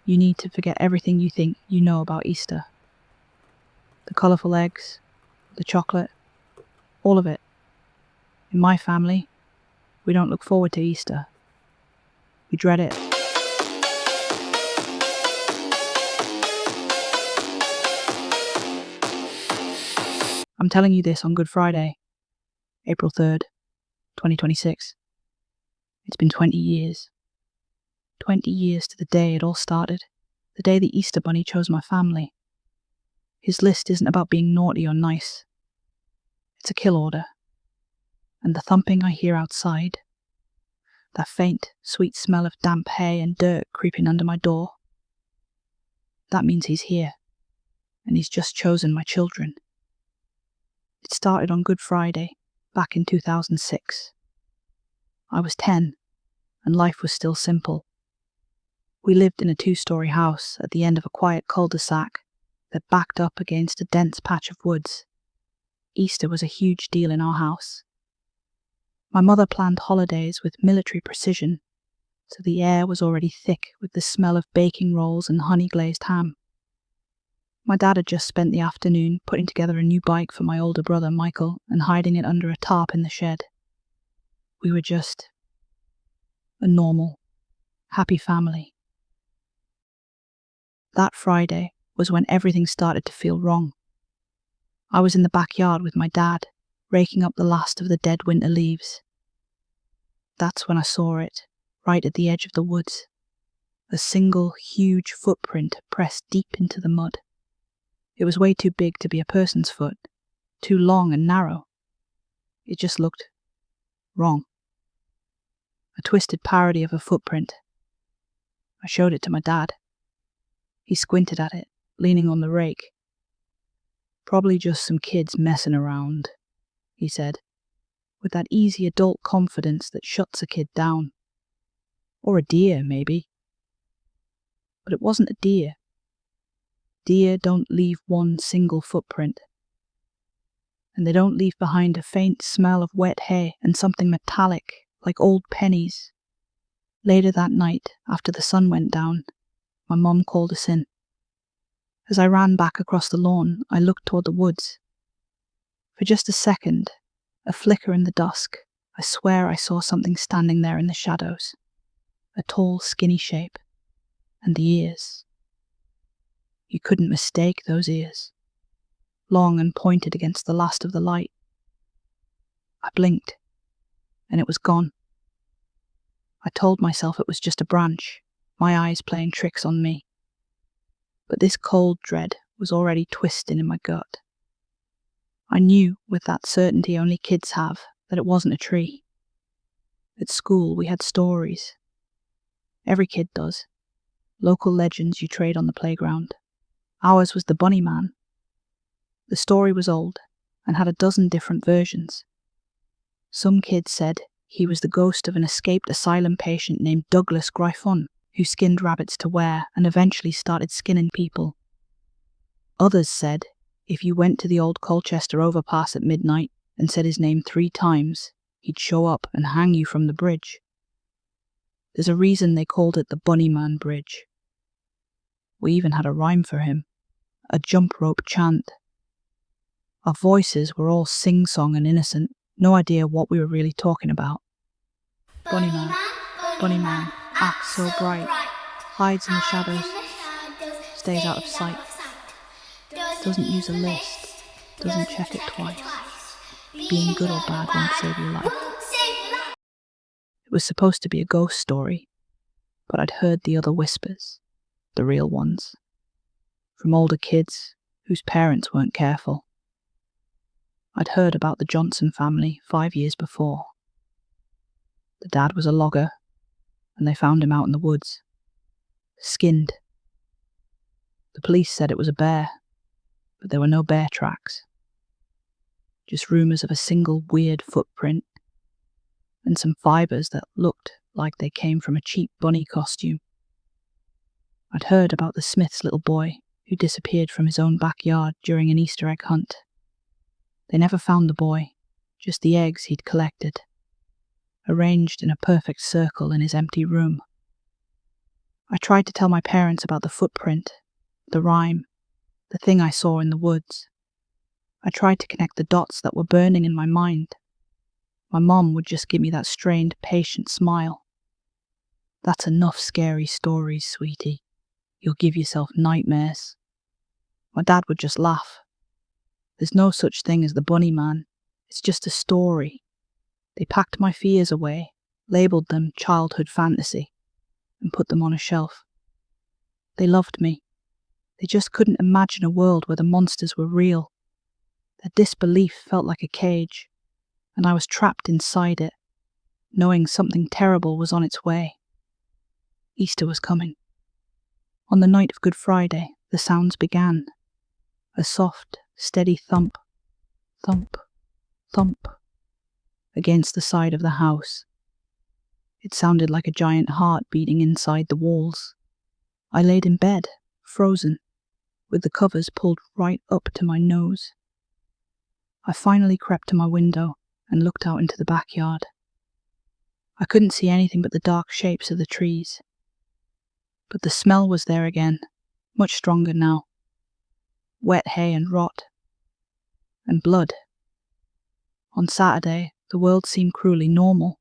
you need to forget everything you think you know about Easter. The colourful eggs, the chocolate, all of it. In my family, we don't look forward to Easter. We dread it. I'm telling you this on Good Friday, April 3rd, 2026. It's been 20 years. 20 years to the day it all started, the day the Easter Bunny chose my family. His list isn't about being naughty or nice. It's a kill order. And the thumping I hear outside, that faint, sweet smell of damp hay and dirt creeping under my door, that means he's here, and he's just chosen my children. It started on Good Friday, back in 2006. I was 10, and life was still simple. We lived in a 2-story house at the end of a quiet cul-de-sac that backed up against a dense patch of woods. Easter was a huge deal in our house. My mother planned holidays with military precision, so the air was already thick with the smell of baking rolls and honey-glazed ham. My dad had just spent the afternoon putting together a new bike for my older brother Michael and hiding it under a tarp in the shed. We were just a normal, happy family. That Friday was when everything started to feel wrong. I was in the backyard with my dad, raking up the last of the dead winter leaves. That's when I saw it, right at the edge of the woods. A single, huge footprint pressed deep into the mud. It was way too big to be a person's foot, too long and narrow. It just looked wrong. A twisted parody of a footprint. I showed it to my dad. He squinted at it, leaning on the rake. "Probably just some kids messing around," he said, with that easy adult confidence that shuts a kid down. Or a deer, maybe. But it wasn't a deer. Deer don't leave one single footprint. And they don't leave behind a faint smell of wet hay and something metallic, like old pennies. Later that night, after the sun went down, my mum called us in. As I ran back across the lawn, I looked toward the woods. For just a second, a flicker in the dusk, I swear I saw something standing there in the shadows. A tall, skinny shape. And the ears. You couldn't mistake those ears. Long and pointed against the last of the light. I blinked, and it was gone. I told myself it was just a branch, my eyes playing tricks on me. But this cold dread was already twisting in my gut. I knew, with that certainty only kids have, that it wasn't a tree. At school we had stories. Every kid does. Local legends you trade on the playground. Ours was the Bunny Man. The story was old, and had a dozen different versions. Some kids said he was the ghost of an escaped asylum patient named Douglas Gryphon, who skinned rabbits to wear and eventually started skinning people. Others said if you went to the old Colchester overpass at midnight and said his name 3 times, he'd show up and hang you from the bridge. There's a reason they called it the Bunny Man Bridge. We even had a rhyme for him, a jump rope chant. Our voices were all sing-song and innocent, no idea what we were really talking about. Bunny Man, acts so bright, hides in the shadows, stays out of sight, doesn't use a list, doesn't check it twice. Being good or bad won't save your life. It was supposed to be a ghost story, but I'd heard the other whispers, the real ones, from older kids whose parents weren't careful. I'd heard about the Johnson family 5 years before. The dad was a logger, and they found him out in the woods, skinned. The police said it was a bear, but there were no bear tracks. Just rumours of a single weird footprint, and some fibres that looked like they came from a cheap bunny costume. I'd heard about the Smith's little boy who disappeared from his own backyard during an Easter egg hunt. They never found the boy, just the eggs he'd collected, arranged in a perfect circle in his empty room. I tried to tell my parents about the footprint, the rhyme, the thing I saw in the woods. I tried to connect the dots that were burning in my mind. My mom would just give me that strained, patient smile. That's enough scary stories, sweetie. You'll give yourself nightmares. My dad would just laugh. There's no such thing as the bunny man. It's just a story. They packed my fears away, labelled them childhood fantasy, and put them on a shelf. They loved me. They just couldn't imagine a world where the monsters were real. Their disbelief felt like a cage, and I was trapped inside it, knowing something terrible was on its way. Easter was coming. On the night of Good Friday, the sounds began. A soft, steady thump, thump, thump, against the side of the house. It sounded like a giant heart beating inside the walls. I laid in bed, frozen, with the covers pulled right up to my nose. I finally crept to my window and looked out into the backyard. I couldn't see anything but the dark shapes of the trees. But the smell was there again, much stronger now. Wet hay and rot. And blood. On Saturday, the world seemed cruelly normal.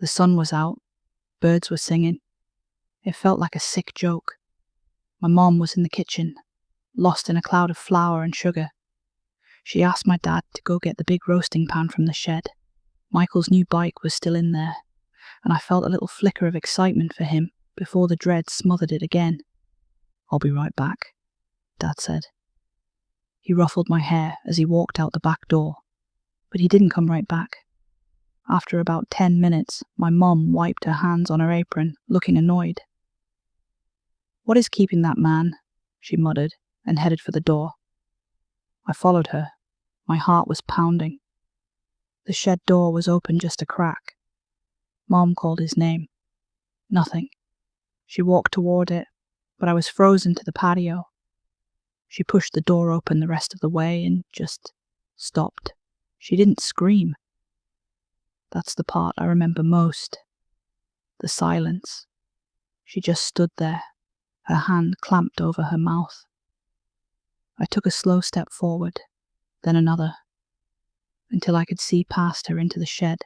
The sun was out, birds were singing. It felt like a sick joke. My mom was in the kitchen, lost in a cloud of flour and sugar. She asked my dad to go get the big roasting pan from the shed. Michael's new bike was still in there, and I felt a little flicker of excitement for him before the dread smothered it again. "I'll be right back," Dad said. He ruffled my hair as he walked out the back door, but he didn't come right back. After about 10 minutes, my mom wiped her hands on her apron, looking annoyed. "What is keeping that man?" she muttered, and headed for the door. I followed her. My heart was pounding. The shed door was open just a crack. Mom called his name. Nothing. She walked toward it, but I was frozen to the patio. She pushed the door open the rest of the way and just stopped. She didn't scream. That's the part I remember most. The silence. She just stood there, her hand clamped over her mouth. I took a slow step forward, then another, until I could see past her into the shed.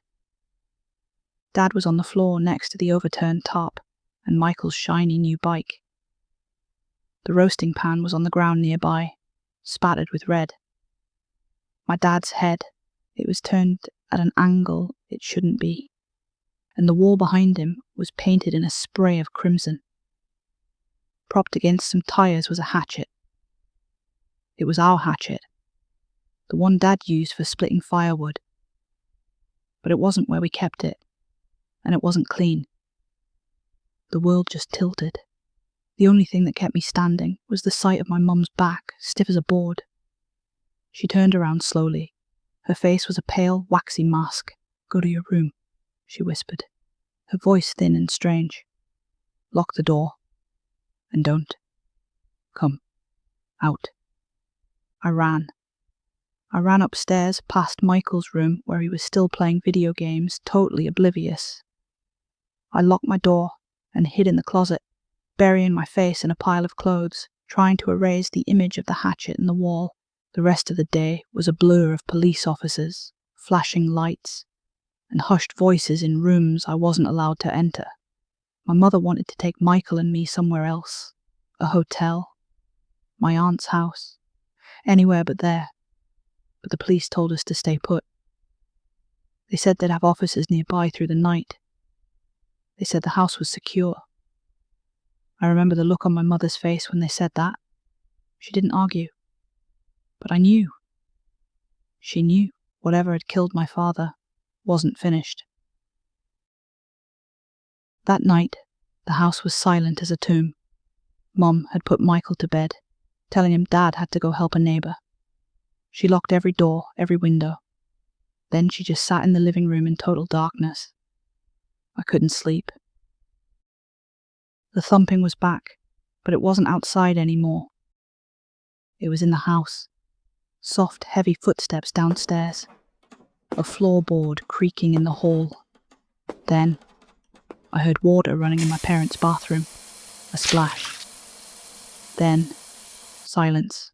Dad was on the floor next to the overturned top and Michael's shiny new bike. The roasting pan was on the ground nearby, spattered with red. My dad's head, it was turned at an angle it shouldn't be, and the wall behind him was painted in a spray of crimson. Propped against some tires was a hatchet. It was our hatchet, the one Dad used for splitting firewood. But it wasn't where we kept it, and it wasn't clean. The world just tilted. The only thing that kept me standing was the sight of my mum's back, stiff as a board. She turned around slowly. Her face was a pale, waxy mask. "Go to your room," she whispered, her voice thin and strange. "Lock the door. And don't. Come. Out." I ran. I ran upstairs past Michael's room where he was still playing video games, totally oblivious. I locked my door and hid in the closet, burying my face in a pile of clothes, trying to erase the image of the hatchet in the wall. The rest of the day was a blur of police officers, flashing lights, and hushed voices in rooms I wasn't allowed to enter. My mother wanted to take Michael and me somewhere else, a hotel, my aunt's house, anywhere but there. But the police told us to stay put. They said they'd have officers nearby through the night. They said the house was secure. I remember the look on my mother's face when they said that. She didn't argue. But I knew. She knew whatever had killed my father wasn't finished. That night, the house was silent as a tomb. Mom had put Michael to bed, telling him Dad had to go help a neighbour. She locked every door, every window. Then she just sat in the living room in total darkness. I couldn't sleep. The thumping was back, but it wasn't outside anymore. It was in the house. Soft, heavy footsteps downstairs. A floorboard creaking in the hall. Then, I heard water running in my parents' bathroom. splash. Then, silence.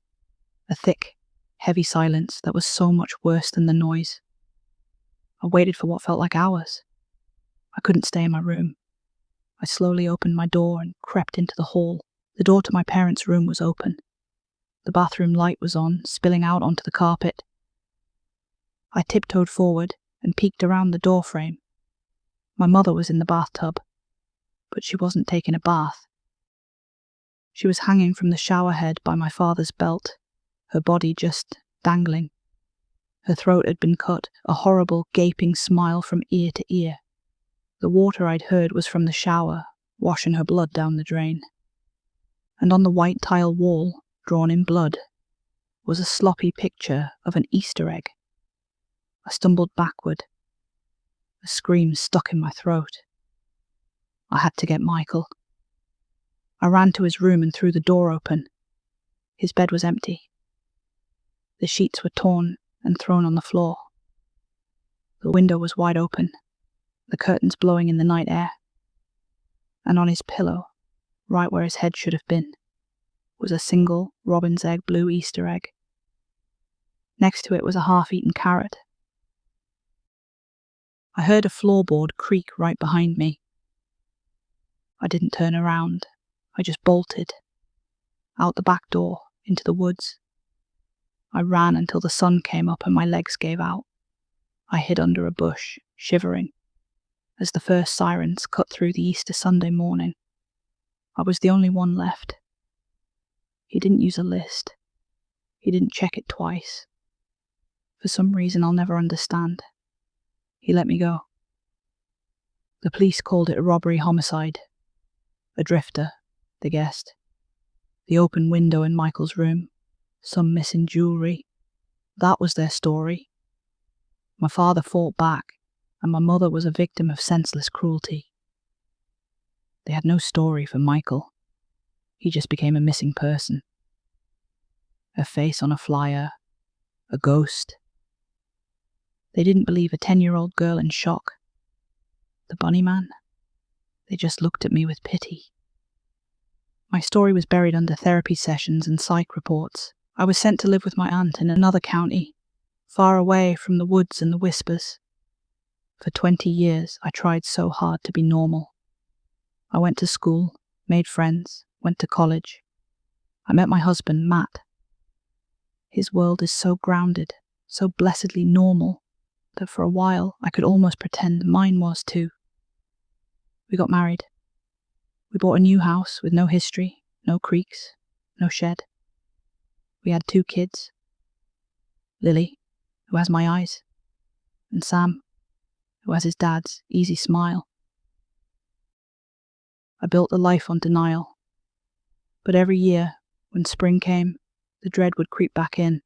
A thick, heavy silence that was so much worse than the noise. I waited for what felt like hours. I couldn't stay in my room. I slowly opened my door and crept into the hall. The door to my parents' room was open. The bathroom light was on, spilling out onto the carpet. I tiptoed forward and peeked around the doorframe. My mother was in the bathtub, but she wasn't taking a bath. She was hanging from the shower head by my father's belt, her body just dangling. Her throat had been cut, a horrible, gaping smile from ear to ear. The water I'd heard was from the shower, washing her blood down the drain. And on the white tile wall, drawn in blood, was a sloppy picture of an Easter egg. I stumbled backward. A scream stuck in my throat. I had to get Michael. I ran to his room and threw the door open. His bed was empty. The sheets were torn and thrown on the floor. The window was wide open, the curtains blowing in the night air. And on his pillow, right where his head should have been, was a single robin's egg blue Easter egg. Next to it was a half-eaten carrot. I heard a floorboard creak right behind me. I didn't turn around. I just bolted. Out the back door, into the woods. I ran until the sun came up and my legs gave out. I hid under a bush, shivering, as the first sirens cut through the Easter Sunday morning. I was the only one left. He didn't use a list. He didn't check it twice. For some reason I'll never understand. He let me go. The police called it a robbery homicide. A drifter, they guessed. The open window in Michael's room. Some missing jewellery. That was their story. My father fought back, and my mother was a victim of senseless cruelty. They had no story for Michael. He just became a missing person. A face on a flyer. A ghost. They didn't believe a 10-year-old girl in shock. The bunny man? They just looked at me with pity. My story was buried under therapy sessions and psych reports. I was sent to live with my aunt in another county, far away from the woods and the whispers. For 20 years, I tried so hard to be normal. I went to school, made friends, went to college. I met my husband, Matt. His world is so grounded, so blessedly normal, that for a while I could almost pretend mine was too. We got married. We bought a new house with no history, no creaks, no shed. We had 2 kids. Lily, who has my eyes, and Sam, who has his dad's easy smile. I built a life on denial. But every year, when spring came, the dread would creep back in.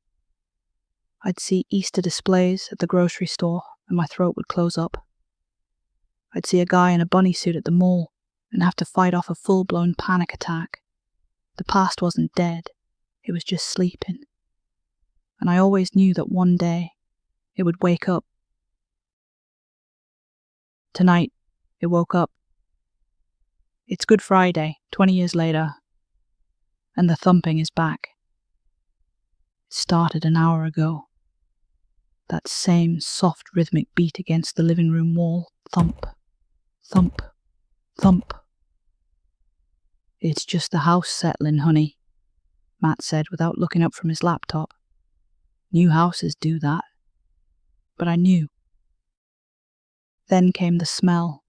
I'd see Easter displays at the grocery store and my throat would close up. I'd see a guy in a bunny suit at the mall and have to fight off a full-blown panic attack. The past wasn't dead, it was just sleeping. And I always knew that one day it would wake up. Tonight, it woke up. It's Good Friday, 20 years later, and the thumping is back. It started an hour ago. That same soft rhythmic beat against the living room wall. Thump, thump, thump. It's just the house settling, honey, Matt said without looking up from his laptop. New houses do that. But I knew. Then came the smell.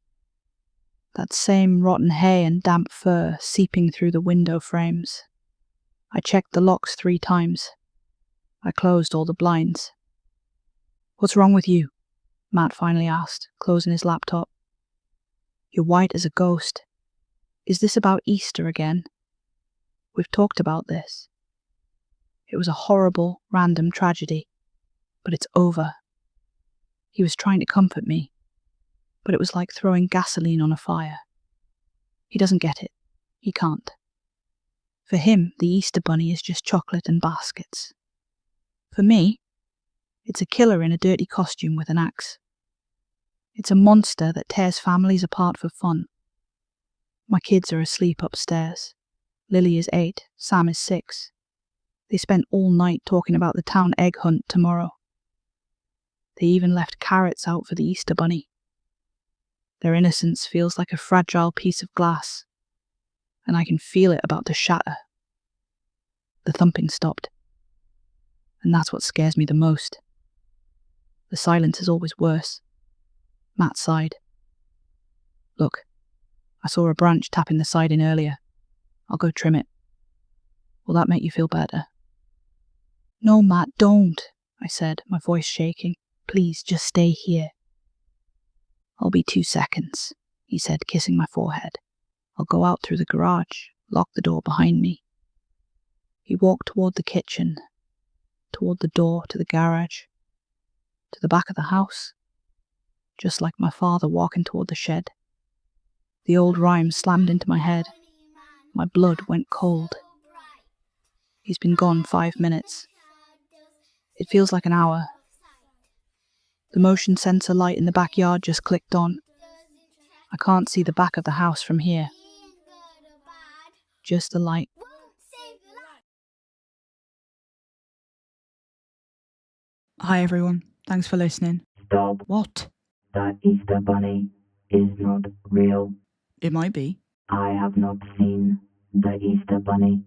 That same rotten hay and damp fur seeping through the window frames. I checked the locks 3 times. I closed all the blinds. What's wrong with you? Matt finally asked, closing his laptop. You're white as a ghost. Is this about Easter again? We've talked about this. It was a horrible, random tragedy, but it's over. He was trying to comfort me, but it was like throwing gasoline on a fire. He doesn't get it. He can't. For him, the Easter bunny is just chocolate and baskets. For me, it's a killer in a dirty costume with an axe. It's a monster that tears families apart for fun. My kids are asleep upstairs. Lily is 8, Sam is 6. They spent all night talking about the town egg hunt tomorrow. They even left carrots out for the Easter bunny. Their innocence feels like a fragile piece of glass, and I can feel it about to shatter. The thumping stopped, and that's what scares me the most. The silence is always worse. Matt sighed. Look, I saw a branch tapping the siding earlier. I'll go trim it. Will that make you feel better? No, Matt, don't, I said, my voice shaking. Please, just stay here. I'll be 2 seconds, he said, kissing my forehead. I'll go out through the garage, lock the door behind me. He walked toward the kitchen, toward the door to the garage, to the back of the house, just like my father walking toward the shed. The old rhyme slammed into my head. My blood went cold. He's been gone 5 minutes. It feels like an hour. The motion sensor light in the backyard just clicked on. I can't see the back of the house from here. Just the light. Hi everyone, thanks for listening. Stop. What? That Easter bunny is not real. It might be. I have not seen the Easter bunny.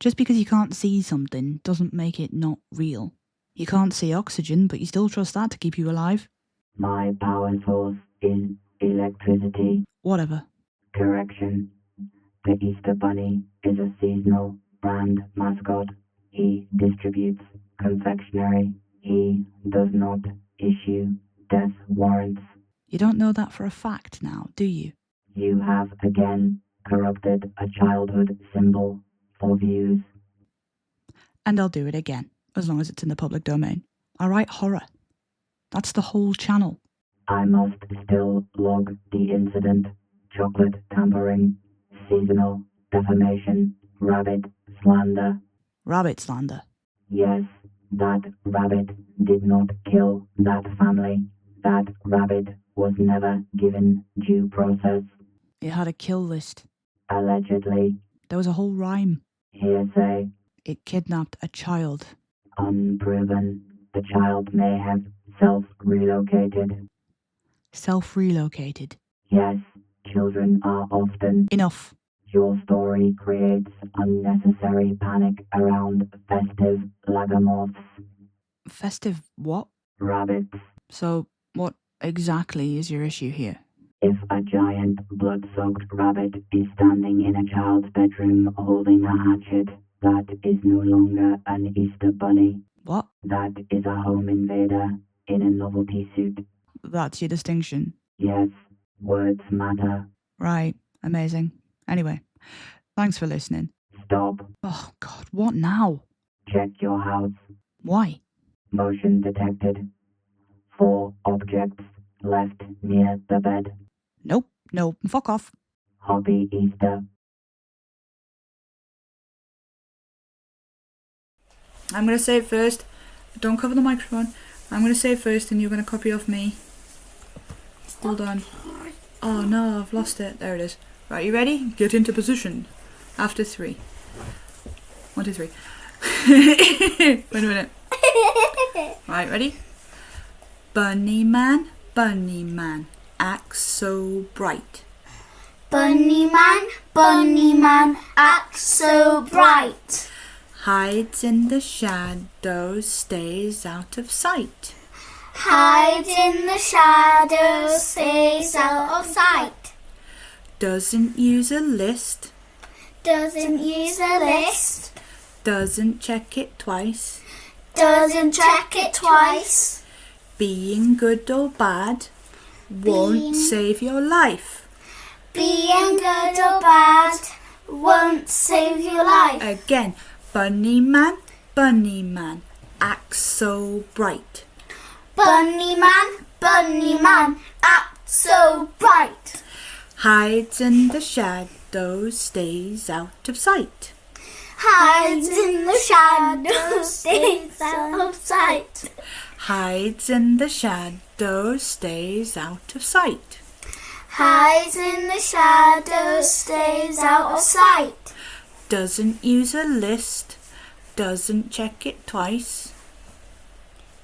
Just because you can't see something doesn't make it not real. You can't see oxygen, but you still trust that to keep you alive. My power source is electricity. Whatever. Correction. The Easter bunny is a seasonal brand mascot. He distributes confectionery. He does not issue death warrants. You don't know that for a fact now, do you? You have again corrupted a childhood symbol for views. And I'll do it again, as long as it's in the public domain. I write horror. That's the whole channel. I must still log the incident. Chocolate tampering, seasonal defamation, rabbit slander. Rabbit slander. Yes, that rabbit did not kill that family. That rabbit was never given due process. It had a kill list. Allegedly. There was a whole rhyme. Hearsay. It kidnapped a child. Unproven. The child may have self-relocated. Self-relocated. Yes, children are often... Enough. Your story creates unnecessary panic around festive lagomorphs. Festive what? Rabbits. So, what exactly is your issue here? If a giant blood-soaked rabbit is standing in a child's bedroom holding a hatchet, that is no longer an Easter bunny. What? That is a home invader in a novelty suit. That's your distinction? Yes, words matter. Right, amazing. Anyway, thanks for listening. Stop. Oh God, what now? Check your house. Why? Motion detected. 4 objects left near the bed. Nope, no, fuck off. Happy Easter. I'm going to say it first. Don't cover the microphone. I'm going to say it first and you're going to copy off me. Hold on. Oh no, I've lost it. There it is. Right, you ready? Get into position. After 3. 1, 2, 3. Wait a minute. Right, ready? Bunny man, act so bright. Bunny man, act so bright. Hides in the shadows, stays out of sight. Hides in the shadows, stays out of sight. Doesn't use a list. Doesn't use a list. Doesn't check it twice. Doesn't check it twice. Being good or bad won't save your life. Being good or bad won't save your life. Again, bunny man, act so bright. Bunny man, act so bright. Hides in the shadows, stays out of sight. Hides in the shadows, stays out of sight. Hides in the shadows, stays out of sight. hides in the shadows, stays out of sight. Doesn't use a list, doesn't check it twice.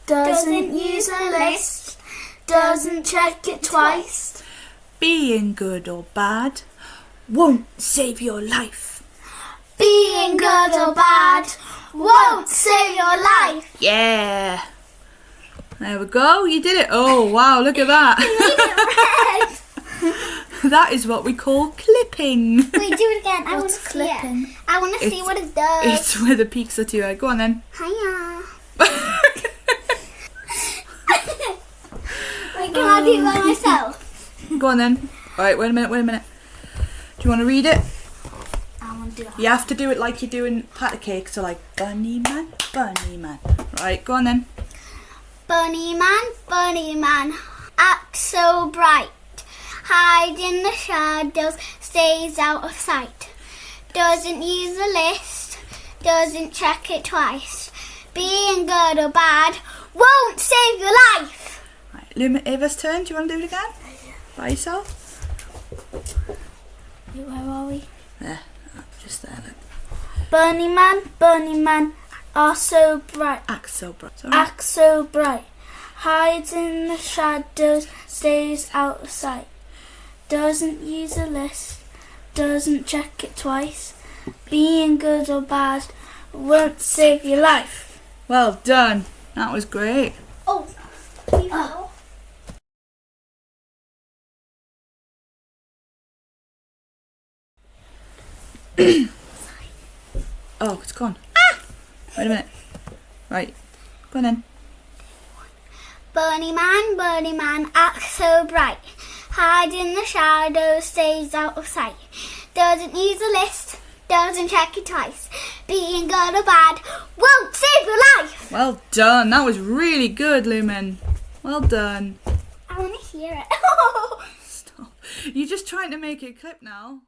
Doesn't use a list, doesn't check it twice. Being good or bad won't save your life. Being good or bad won't save your life. Yeah. There we go, you did it. Oh wow, look at that. That is what we call clipping. Wait, do it again. I want to see clipping? it. I want to see what it does. It's where the peaks are to your head. Go on then. Hiya. Wait, can I do it by myself? Go on then. Alright, wait a minute. Do you want to read it? I want to do it. You have to do it like you're doing patty cake, so like bunny man. Right, go on then. Bunny man, act so bright. Hide in the shadows, stays out of sight. Doesn't use a list, doesn't check it twice. Being good or bad won't save your life. Right, Ava's turn. Do you want to do it again? By yourself? Wait, where are we? There, just there. Look. Bunny man, are so bright. Act so bright. Sorry. Act so bright. Hides in the shadows, stays out of sight. Doesn't use a list, doesn't check it twice. Being good or bad won't save your life. Well done. That was great. Oh. Oh, it's gone. Wait a minute. Right, go on then. Bunny man, act so bright. Hide in the shadows, stays out of sight. Doesn't use a list, doesn't check it twice. Being good or bad won't save your life. Well done. That was really good, Lumen. Well done. I want to hear it. Stop. You're just trying to make it clip now.